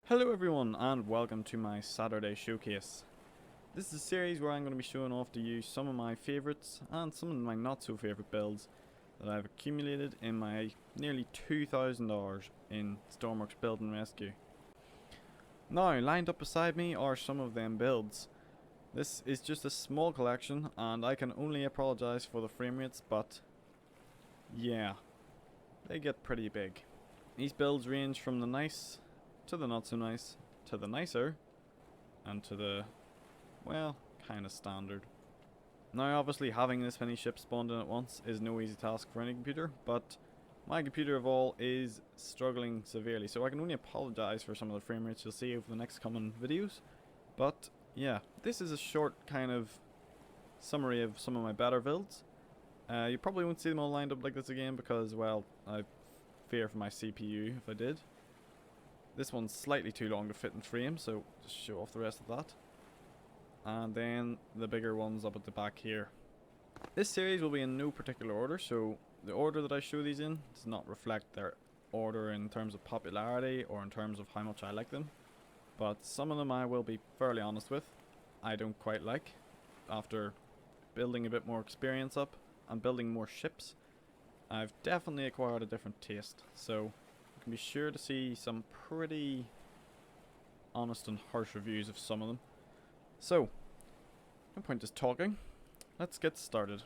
Hello everyone and welcome to my Saturday showcase. This is a series where I'm going to be showing off to you some of my favourites and some of my not so favourite builds that I've accumulated in my nearly 2,000 hours in Stormworks Build and Rescue. Now, lined up beside me are some of them builds. This is just a small collection and I can only apologise for the frame rates, but yeah, they get pretty big. These builds range from the nice to the not so nice, to the nicer, and to the, well, kinda standard. Now obviously having this many ships spawned in at once is no easy task for any computer, but my computer of all is struggling severely, so I can only apologise for some of the frame rates you'll see over the next coming videos. But yeah, this is a short kind of summary of some of my better builds. You probably won't see them all lined up like this again because, well, I fear for my CPU if I did. This one's slightly too long to fit in frame, so just show off the rest of that. And then the bigger ones up at the back here. This series will be in no particular order, so the order that I show these in does not reflect their order in terms of popularity or in terms of how much I like them. But some of them I will be fairly honest with, I don't quite like. After building a bit more experience up and building more ships, I've definitely acquired a different taste, so can be sure to see some pretty honest and harsh reviews of some of them. So, no point just talking, let's get started.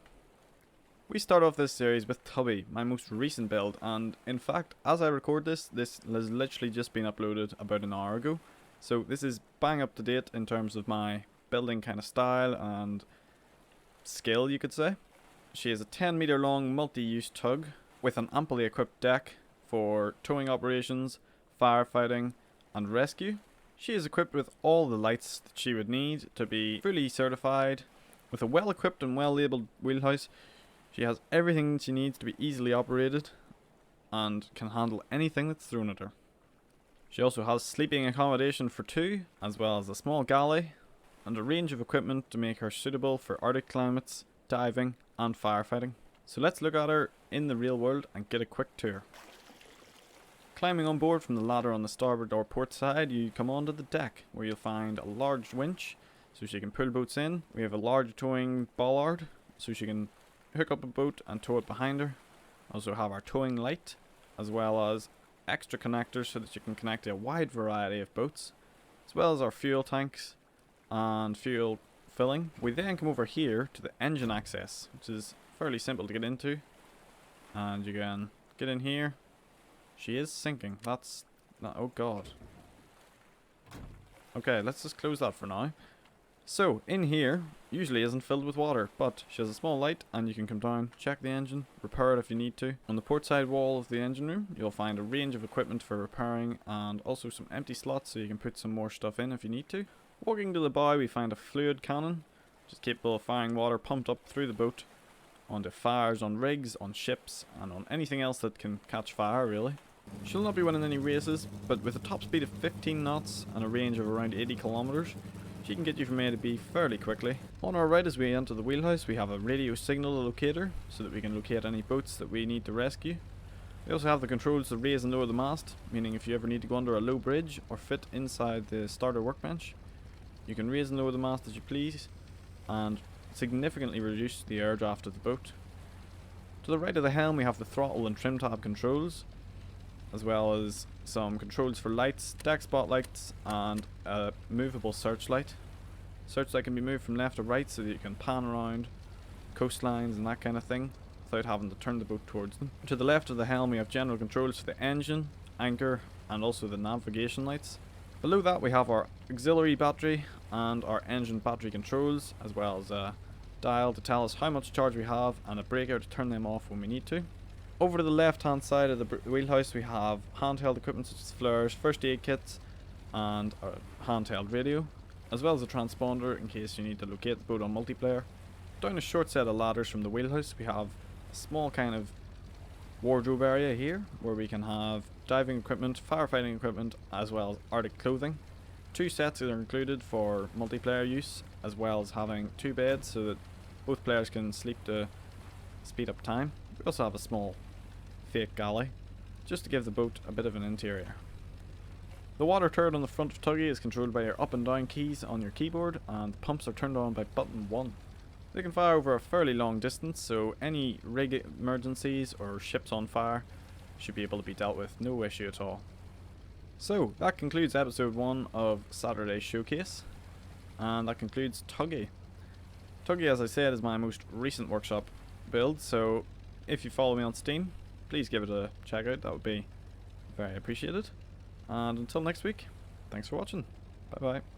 We start off this series with Tubby, my most recent build, and in fact, as I record this has literally just been uploaded about an hour ago. So this is bang up to date in terms of my building kind of style and skill, you could say. She is a 10-meter long multi-use tug with an amply equipped deck for towing operations, firefighting and rescue. She is equipped with all the lights that she would need to be fully certified. With a well equipped and well labelled wheelhouse, she has everything she needs to be easily operated and can handle anything that's thrown at her. She also has sleeping accommodation for two, as well as a small galley and a range of equipment to make her suitable for Arctic climates, diving and firefighting. So let's look at her in the real world and get a quick tour. Climbing on board from the ladder on the starboard or port side, you come onto the deck where you'll find a large winch so she can pull boats in. We have a large towing bollard so she can hook up a boat and tow it behind her. Also have our towing light as well as extra connectors so that you can connect to a wide variety of boats, as well as our fuel tanks and fuel filling. We then come over here to the engine access, which is fairly simple to get into, and you can get in here. She is sinking. That's not, oh god. Okay, let's just close that for now. So, in here, usually isn't filled with water, but she has a small light and you can come down, check the engine, repair it if you need to. On the port side wall of the engine room, you'll find a range of equipment for repairing and also some empty slots so you can put some more stuff in if you need to. Walking to the bow, we find a fluid cannon, which is capable of firing water pumped up through the boat onto fires on rigs, on ships, and on anything else that can catch fire, really. She'll not be winning any races, but with a top speed of 15 knots and a range of around 80 kilometers, she can get you from A to B fairly quickly. On our right as we enter the wheelhouse, we have a radio signal locator so that we can locate any boats that we need to rescue. We also have the controls to raise and lower the mast, meaning if you ever need to go under a low bridge or fit inside the starter workbench, you can raise and lower the mast as you please and significantly reduce the air draft of the boat. To the right of the helm we have the throttle and trim tab controls, as well as some controls for lights, deck spotlights and a movable searchlight. Searchlight can be moved from left to right so that you can pan around coastlines and that kind of thing without having to turn the boat towards them. To the left of the helm we have general controls for the engine, anchor and also the navigation lights. Below that we have our auxiliary battery and our engine battery controls, as well as a dial to tell us how much charge we have and a breaker to turn them off when we need to. Over to the left hand side of the wheelhouse we have handheld equipment such as flares, first aid kits and a handheld radio, as well as a transponder in case you need to locate the boat on multiplayer. Down a short set of ladders from the wheelhouse we have a small kind of wardrobe area here where we can have diving equipment, firefighting equipment as well as Arctic clothing. Two sets are included for multiplayer use, as well as having two beds so that both players can sleep to speed up time. We also have a small fake galley just to give the boat a bit of an interior. The water turret on the front of Tuggy is controlled by your up and down keys on your keyboard, and the pumps are turned on by button 1. They can fire over a fairly long distance, so any rig emergencies or ships on fire should be able to be dealt with, no issue at all. So that concludes episode 1 of Saturday's Showcase, and that concludes Tuggy. Tuggy, as I said, is my most recent workshop build, so if you follow me on Steam, please give it a check out, that would be very appreciated. And until next week, thanks for watching. Bye bye.